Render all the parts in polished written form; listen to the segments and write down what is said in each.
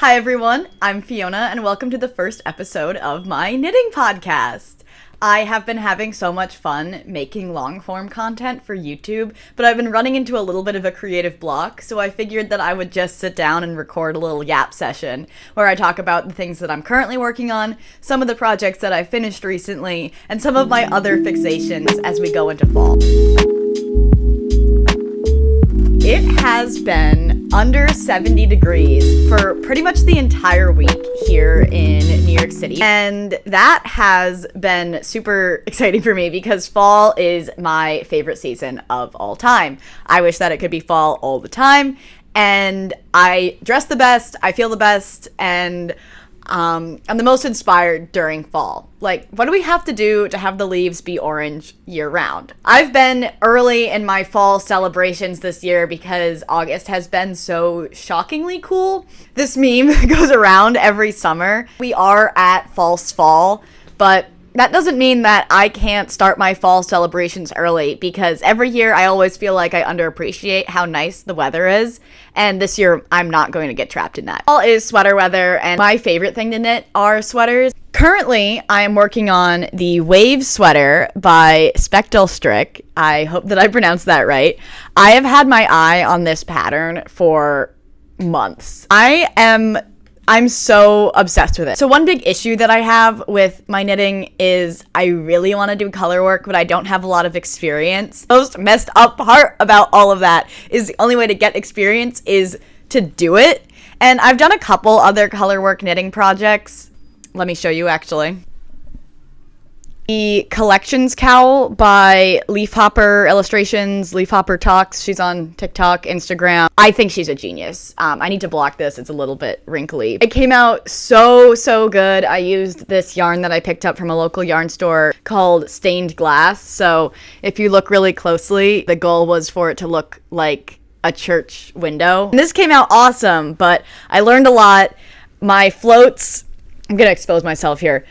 Hi everyone, I'm Fiona and welcome to the first episode of my knitting podcast. I have been having so much fun making long form content for YouTube, but I've been running into a little bit of a creative block, so I figured that I would just sit down and record a little yap session where I talk about the things that I'm currently working on, some of the projects that I finished recently, and some of my other fixations as we go into fall. It has been under 70 degrees for pretty much the entire week here in New York City. And that has been super exciting for me because fall is my favorite season of all time. I wish that it could be fall all the time. And I dress the best, I feel the best, and I'm the most inspired during fall. Like, what do we have to do to have the leaves be orange year round? I've been early in my fall celebrations this year because August has been so shockingly cool. This meme goes around every summer. We are at false fall, but that doesn't mean that I can't start my fall celebrations early because every year I always feel like I underappreciate how nice the weather is. And this year I'm not going to get trapped in that. Fall is sweater weather and my favorite thing to knit are sweaters. Currently, I am working on the Wave sweater by Spectral Strick. I hope that I pronounced that right. I have had my eye on this pattern for months. I'm so obsessed with it. So one big issue that I have with my knitting is I really want to do color work, but I don't have a lot of experience. The most messed up part about all of that is the only way to get experience is to do it. And I've done a couple other color work knitting projects. Let me show you actually. The Collections Cowl by Leafhopper Illustrations, Leafhopper Talks. She's on TikTok, Instagram. I think she's a genius. I need to block this. It's a little bit wrinkly. It came out so good. I used this yarn that I picked up from a local yarn store called Stained Glass. So if you look really closely, the goal was for it to look like a church window. And this came out awesome, but I learned a lot. My floats, I'm gonna expose myself here.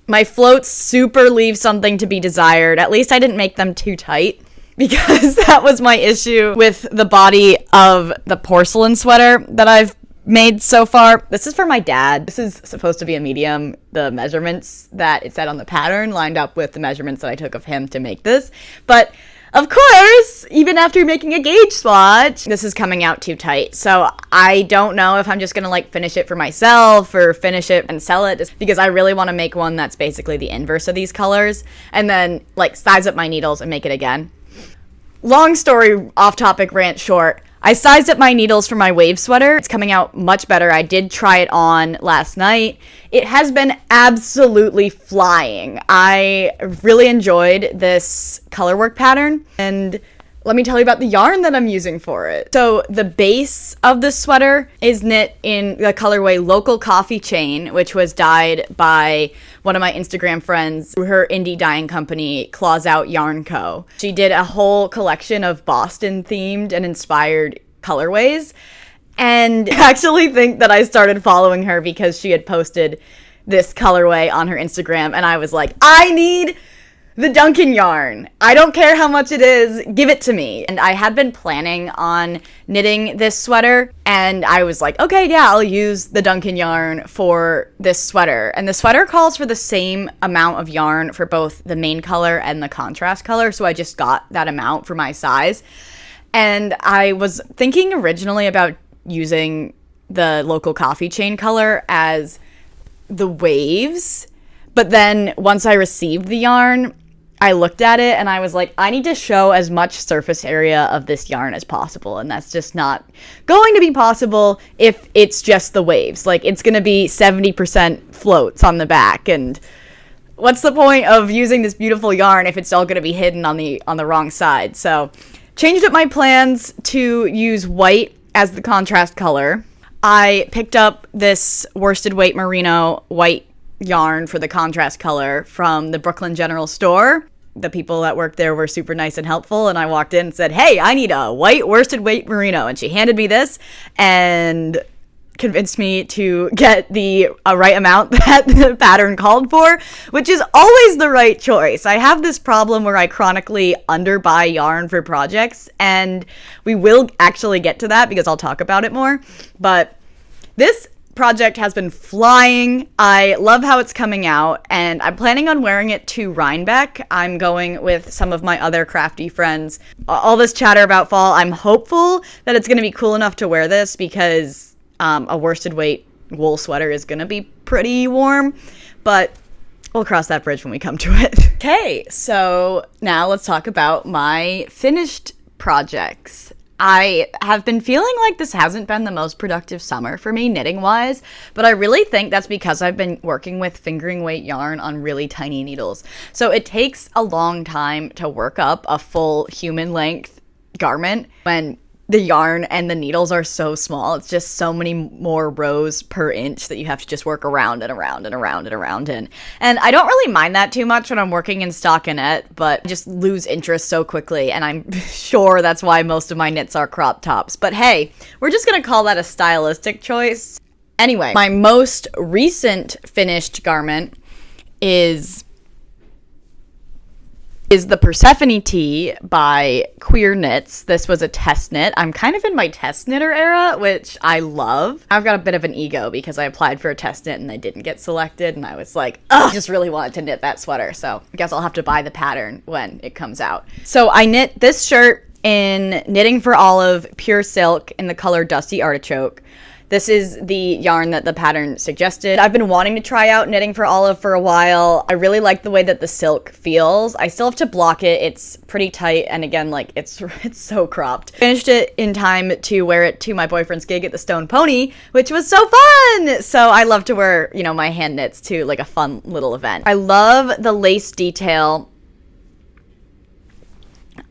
My floats super leave something to be desired. At least I didn't make them too tight because that was my issue with the body of the porcelain sweater that I've made so far. This is for my dad. This is supposed to be a medium. The measurements that it said on the pattern lined up with the measurements that I took of him to make this. But of course, even after making a gauge swatch, this is coming out too tight. So I don't know if I'm just gonna like finish it for myself or finish it and sell it because I really want to make one that's basically the inverse of these colors and then like size up my needles and make it again. Long story, off topic, rant short. I sized up my needles for my Wave sweater. It's coming out much better. I did try it on last night. It has been absolutely flying. I really enjoyed this color work pattern, and let me tell you about the yarn that I'm using for it. So the base of the sweater is knit in the colorway Local Coffee Chain, which was dyed by one of my Instagram friends through her indie dyeing company, Claws Out Yarn Co. She did a whole collection of Boston themed and inspired colorways. And I actually think that I started following her because she had posted this colorway on her Instagram. And I was like, I need the Duncan yarn. I don't care how much it is, give it to me. And I had been planning on knitting this sweater and I was like, okay, yeah, I'll use the Duncan yarn for this sweater. And the sweater calls for the same amount of yarn for both the main color and the contrast color. So I just got that amount for my size. And I was thinking originally about using the Local Coffee Chain color as the waves. But then once I received the yarn, I looked at it and I was like, I need to show as much surface area of this yarn as possible. And that's just not going to be possible if it's just the waves. Like, it's going to be 70% floats on the back. And what's the point of using this beautiful yarn if it's all going to be hidden on the wrong side? So changed up my plans to use white as the contrast color. I picked up this worsted weight merino white yarn for the contrast color from the Brooklyn General Store. The people that worked there were super nice and helpful, and I walked in and said, hey, I need a white worsted weight merino, and she handed me this and convinced me to get the right amount that the pattern called for, which is always the right choice. I have this problem where I chronically underbuy yarn for projects, and we will actually get to that because I'll talk about it more, but This project has been flying. I love how it's coming out, and I'm planning on wearing it to Rhinebeck. I'm going with some of my other crafty friends. All this chatter about fall, I'm hopeful that it's going to be cool enough to wear this because a worsted weight wool sweater is going to be pretty warm, but we'll cross that bridge when we come to it. Okay, so now let's talk about my finished projects. I have been feeling like this hasn't been the most productive summer for me knitting-wise, but I really think that's because I've been working with fingering weight yarn on really tiny needles. So it takes a long time to work up a full human-length garment when the yarn and the needles are so small. It's just so many more rows per inch that you have to just work around and around and around and around in. And I don't really mind that too much when I'm working in stockinette, but I just lose interest so quickly, and I'm sure that's why most of my knits are crop tops. But hey, we're just gonna call that a stylistic choice. Anyway, my most recent finished garment is the Persephone tee by Queer Knits. This was a test knit. I'm kind of in my test knitter era, which I love. I've got a bit of an ego because I applied for a test knit and I didn't get selected, and I was like, ugh, I just really wanted to knit that sweater, so I guess I'll have to buy the pattern when it comes out. So I knit this shirt in Knitting for Olive pure silk in the color Dusty Artichoke. This is the yarn that the pattern suggested. I've been wanting to try out Knitting for Olive for a while. I really like the way that the silk feels. I still have to block it. It's pretty tight, and again, like, it's so cropped. Finished it in time to wear it to my boyfriend's gig at the Stone Pony, which was so fun! So I love to wear, you know, my hand knits to, like, a fun little event. I love the lace detail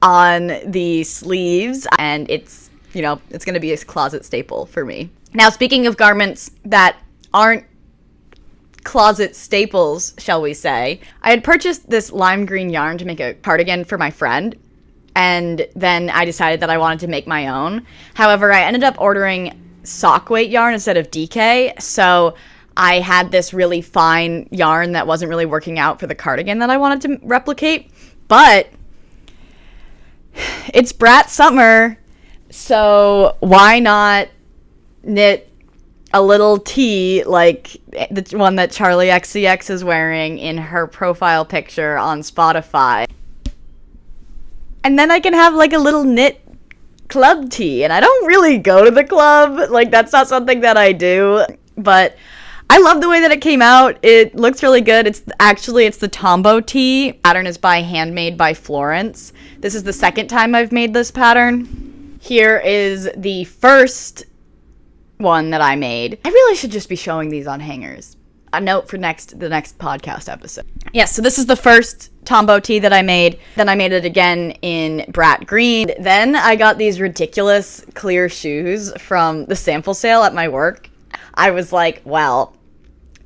on the sleeves, and it's, you know, it's gonna be a closet staple for me. Now, speaking of garments that aren't closet staples, shall we say, I had purchased this lime green yarn to make a cardigan for my friend, and then I decided that I wanted to make my own. However, I ended up ordering sock weight yarn instead of DK, so I had this really fine yarn that wasn't really working out for the cardigan that I wanted to replicate, but it's Brat Summer, so why not knit a little tee like the one that Charlie XCX is wearing in her profile picture on Spotify. And then I can have like a little knit club tee, and I don't really go to the club, like that's not something that I do, but I love the way that it came out. It looks really good. It's the Tombow tee. Pattern is by Handmade by Florence. This is the second time I've made this pattern. Here is the first one that I made. I really should just be showing these on hangers. A note for the next podcast episode. Yes, so this is the first Tombow tee that I made. Then I made it again in Brat Green. Then I got these ridiculous clear shoes from the sample sale at my work. I was like, well,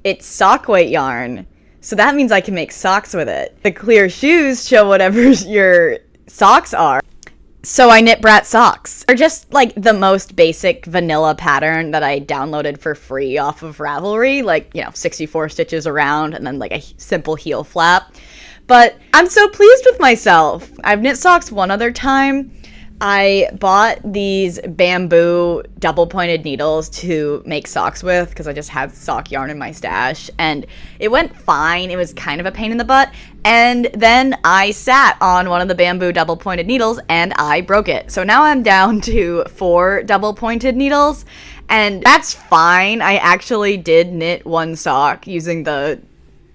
it's sock weight yarn, so that means I can make socks with it. The clear shoes show whatever your socks are. So I knit Brat socks. They're just like the most basic vanilla pattern that I downloaded for free off of Ravelry, like, you know, 64 stitches around and then like a simple heel flap. But I'm so pleased with myself. I've knit socks one other time. I bought these bamboo double-pointed needles to make socks with because I just had sock yarn in my stash, and it went fine. It was kind of a pain in the butt, and then I sat on one of the bamboo double-pointed needles and I broke it. So now I'm down to 4 double-pointed needles, and that's fine. I actually did knit one sock using the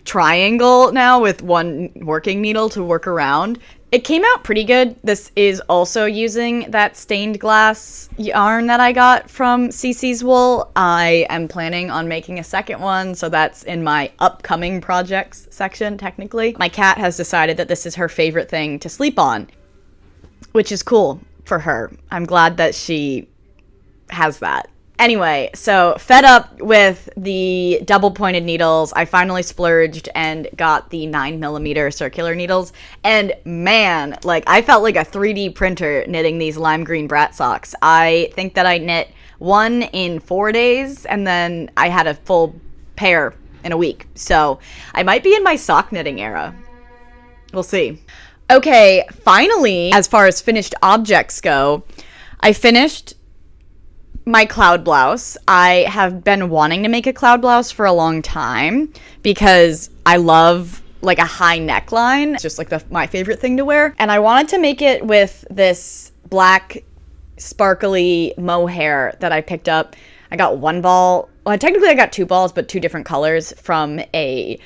triangle now with one working needle to work around. It came out pretty good. This is also using that stained glass yarn that I got from CC's Wool. I am planning on making a second one, so that's in my upcoming projects section, technically. My cat has decided that this is her favorite thing to sleep on, which is cool for her. I'm glad that she has that. Anyway, so fed up with the double-pointed needles, I finally splurged and got the 9mm circular needles. And man, like, I felt like a 3D printer knitting these lime green Brat socks. I think that I knit one in 4 days, and then I had a full pair in a week. So I might be in my sock knitting era. We'll see. Okay, finally, as far as finished objects go, I finished my cloud blouse. I have been wanting to make a cloud blouse for a long time because I love like a high neckline. It's just like my favorite thing to wear. And I wanted to make it with this black sparkly mohair that I picked up. I got one ball. Well, technically I got two balls, but two different colors from a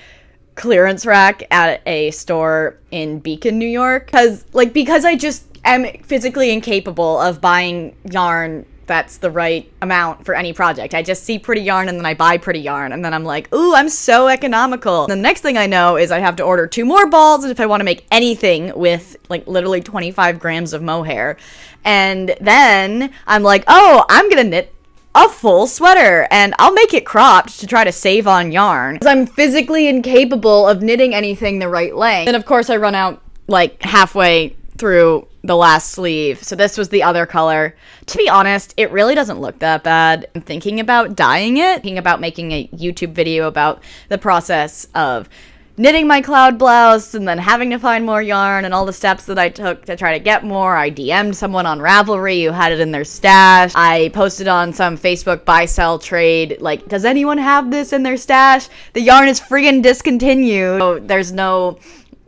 clearance rack at a store in Beacon, New York. Because I just am physically incapable of buying yarn that's the right amount for any project. I just see pretty yarn and then I buy pretty yarn and then I'm like, ooh, I'm so economical. And the next thing I know is I have to order 2 more balls if I want to make anything with like literally 25 grams of mohair. And then I'm like, oh, I'm gonna knit a full sweater and I'll make it cropped to try to save on yarn because I'm physically incapable of knitting anything the right length. And of course I run out like halfway through the last sleeve. So this was the other color. To be honest, it really doesn't look that bad. I'm thinking about dyeing it, thinking about making a YouTube video about the process of knitting my cloud blouse and then having to find more yarn and all the steps that I took to try to get more. I DM'd someone on Ravelry who had it in their stash. I posted on some Facebook buy sell trade like, does anyone have this in their stash? The yarn is friggin' discontinued. So there's no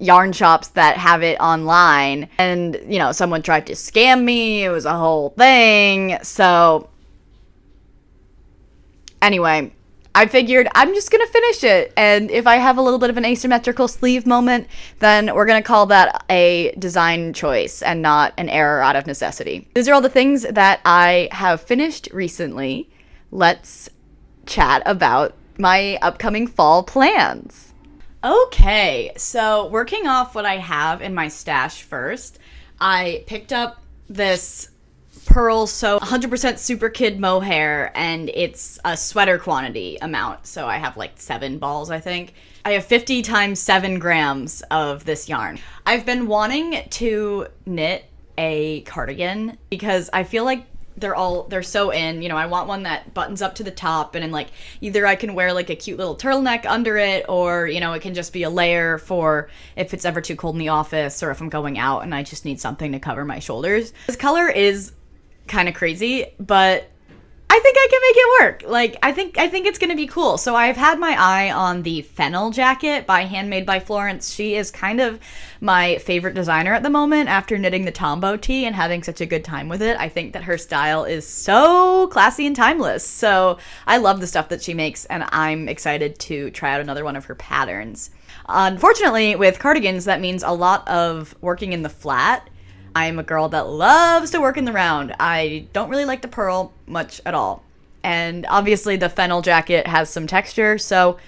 yarn shops that have it online, and you know, someone tried to scam me. It was a whole thing. So anyway, I figured I'm just gonna finish it, and if I have a little bit of an asymmetrical sleeve moment, then we're gonna call that a design choice and not an error out of necessity. These are all the things that I have finished recently. Let's chat about my upcoming fall plans. Okay, so working off what I have in my stash first, I picked up this Pearl So 100% Super Kid mohair, and it's a sweater quantity amount, so I have like 7 balls, I think. I have 50 times 7 grams of this yarn. I've been wanting to knit a cardigan because I feel like they're so in, you know. I want one that buttons up to the top and then like either I can wear like a cute little turtleneck under it, or you know, it can just be a layer for if it's ever too cold in the office or if I'm going out and I just need something to cover my shoulders. This color is kind of crazy, but I think I can make it work. Like, I think it's gonna be cool. So I've had my eye on the Fennel jacket by Handmade by Florence. She is kind of my favorite designer at the moment after knitting the Tombow tee and having such a good time with it. I think that her style is so classy and timeless. So I love the stuff that she makes, and I'm excited to try out another one of her patterns. Unfortunately, with cardigans, that means a lot of working in the flat. I'm a girl that loves to work in the round. I don't really like the purl much at all. And obviously the Fennel jacket has some texture, so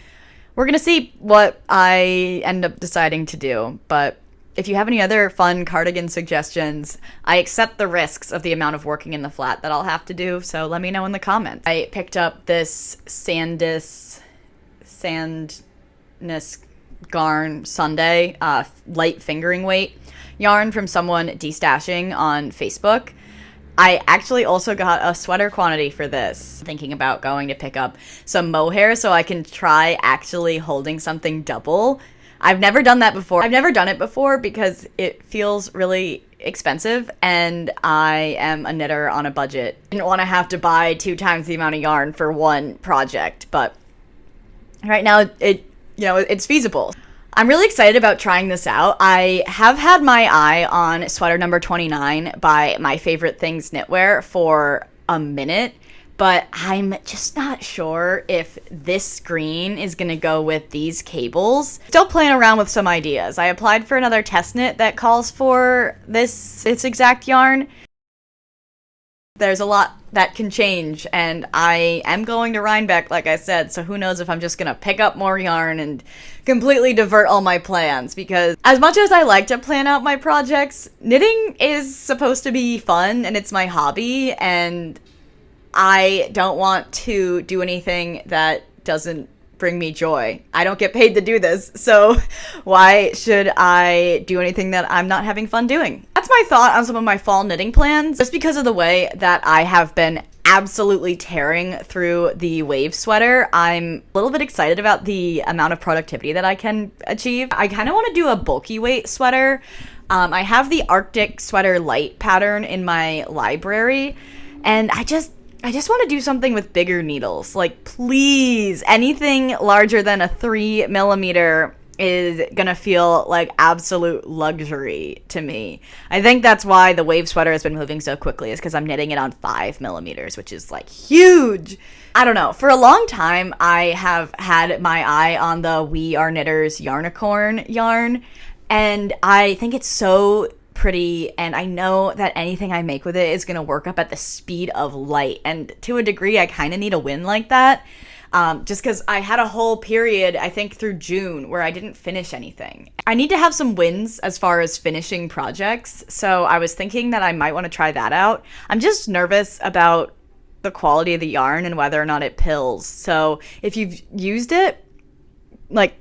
we're gonna see what I end up deciding to do. But if you have any other fun cardigan suggestions, I accept the risks of the amount of working in the flat that I'll have to do, so let me know in the comments. I picked up this Sandness Garn Sunday light fingering weight yarn from someone destashing on Facebook. I actually also got a sweater quantity for this. Thinking about going to pick up some mohair so I can try actually holding something double. I've never done that before. I've never done it before because it feels really expensive and I am a knitter on a budget. Didn't want to have to buy 2 times the amount of yarn for one project, but right now it's feasible. I'm really excited about trying this out. I have had my eye on sweater number 29 by My Favorite Things Knitwear for a minute, but I'm just not sure if this green is gonna go with these cables. Still playing around with some ideas. I applied for another test knit that calls for this exact yarn. There's a lot that can change, and I am going to Rhinebeck, like I said, so who knows if I'm just gonna pick up more yarn and completely divert all my plans, because as much as I like to plan out my projects, knitting is supposed to be fun, and it's my hobby, and I don't want to do anything that doesn't bring me joy. I don't get paid to do this, so why should I do anything that I'm not having fun doing? That's my thought on some of my fall knitting plans. Just because of the way that I have been absolutely tearing through the wave sweater, I'm a little bit excited about the amount of productivity that I can achieve. I kind of want to do a bulky weight sweater. I have the Arctic Sweater Light pattern in my library, and I just want to do something with bigger needles. Like, please, anything larger than a 3mm is gonna feel like absolute luxury to me. I think that's why the wave sweater has been moving so quickly, is because I'm knitting it on 5mm, which is like huge. I don't know. For a long time, I have had my eye on the We Are Knitters Yarnicorn yarn, and I think it's so pretty, and I know that anything I make with it is gonna work up at the speed of light, and to a degree I kind of need a win like that, just because I had a whole period, I think through June, where I didn't finish anything. I need to have some wins as far as finishing projects, so I was thinking that I might want to try that out. I'm just nervous about the quality of the yarn and whether or not it pills, so if you've used it, like,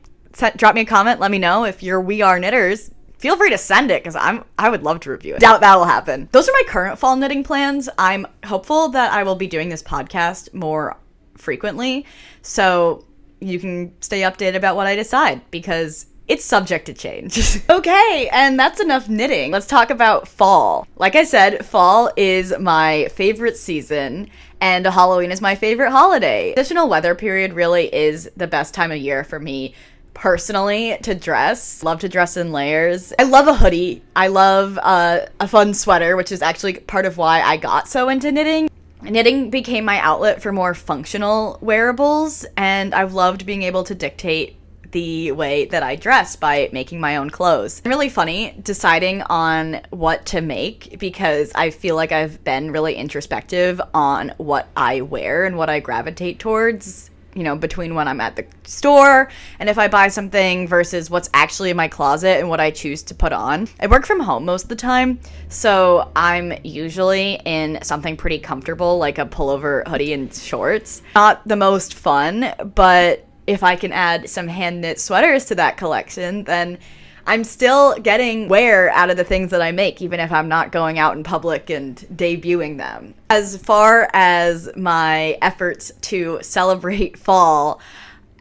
drop me a comment, let me know. If you're We Are Knitters, feel free to send it, because I would love to review it. Doubt that'll happen. Those are my current fall knitting plans. I'm hopeful that I will be doing this podcast more frequently, so you can stay updated about what I decide, because it's subject to change. Okay, and that's enough knitting. Let's talk about fall. Like I said, fall is my favorite season, and Halloween is my favorite holiday. Transitional weather period really is the best time of year for me personally to dress. Love to dress in layers. I love a hoodie. I love a fun sweater, which is actually part of why I got so into knitting. Knitting became my outlet for more functional wearables, and I've loved being able to dictate the way that I dress by making my own clothes. It's really funny deciding on what to make, because I feel like I've been really introspective on what I wear and what I gravitate towards, you know, between when I'm at the store and if I buy something versus what's actually in my closet and what I choose to put on. I work from home most of the time, so I'm usually in something pretty comfortable, like a pullover, hoodie, and shorts. Not the most fun, but if I can add some hand knit sweaters to that collection, then I'm still getting wear out of the things that I make, even if I'm not going out in public and debuting them. As far as my efforts to celebrate fall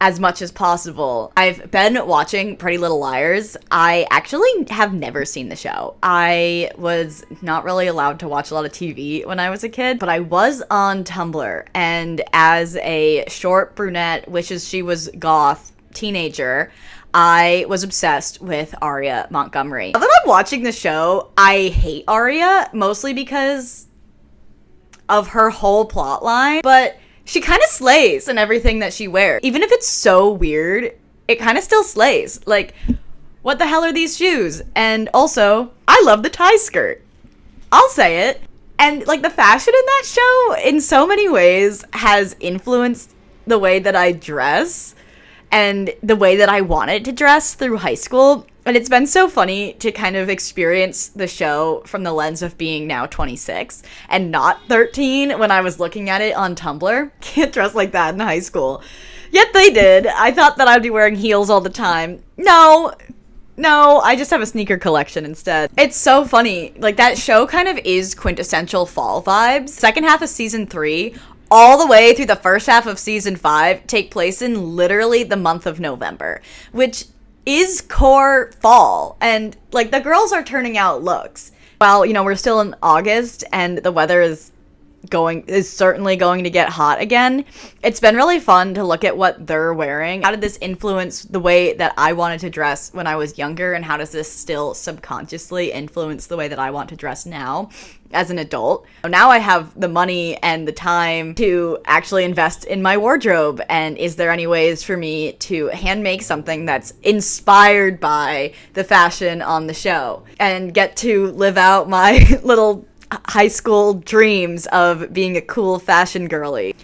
as much as possible, I've been watching Pretty Little Liars. I actually have never seen the show. I was not really allowed to watch a lot of TV when I was a kid, but I was on Tumblr, and as a short brunette, wishes she was goth teenager, I was obsessed with Aria Montgomery. Now that I'm watching the show, I hate Aria, mostly because of her whole plot line, but she kind of slays in everything that she wears. Even if it's so weird, it kind of still slays. Like, what the hell are these shoes? And also, I love the tie skirt. I'll say it. And, like, the fashion in that show, in so many ways, has influenced the way that I dress and the way that I wanted to dress through high school. And it's been so funny to kind of experience the show from the lens of being now 26 and not 13 when I was looking at it on Tumblr. Can't dress like that in high school. Yet they did. I thought that I'd be wearing heels all the time. No, I just have a sneaker collection instead. It's so funny. Like, that show kind of is quintessential fall vibes. Second half of season 3 all the way through the first half of season 5 take place in literally the month of November, which is core fall. And, like, the girls are turning out looks. Well, you know, we're still in August and the weather is certainly going to get hot again. It's been really fun to look at what they're wearing. How did this influence the way that I wanted to dress when I was younger, and how does this still subconsciously influence the way that I want to dress now as an adult? Now I have the money and the time to actually invest in my wardrobe, and is there any ways for me to hand make something that's inspired by the fashion on the show and get to live out my little high school dreams of being a cool fashion girly?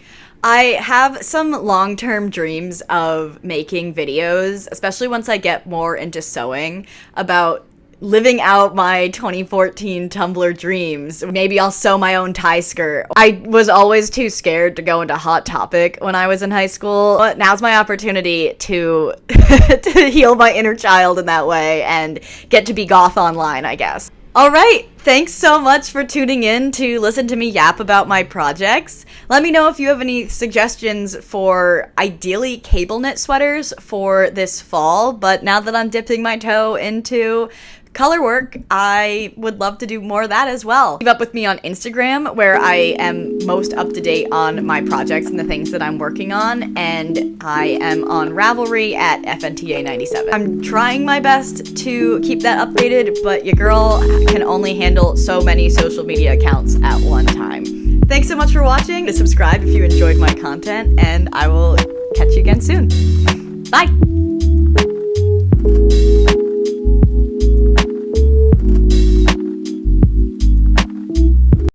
I have some long-term dreams of making videos, especially once I get more into sewing, about living out my 2014 Tumblr dreams. Maybe I'll sew my own tie skirt. I was always too scared to go into Hot Topic when I was in high school, but now's my opportunity to to heal my inner child in that way and get to be goth online, I guess. All right, thanks so much for tuning in to listen to me yap about my projects. Let me know if you have any suggestions for ideally cable knit sweaters for this fall, but now that I'm dipping my toe into color work, I would love to do more of that as well. Keep up with me on Instagram, where I am most up to date on my projects and the things that I'm working on, and I am on Ravelry at FNTA97. I'm trying my best to keep that updated, but your girl can only handle so many social media accounts at one time. Thanks so much for watching. Subscribe if you enjoyed my content, and I will catch you again soon. Bye!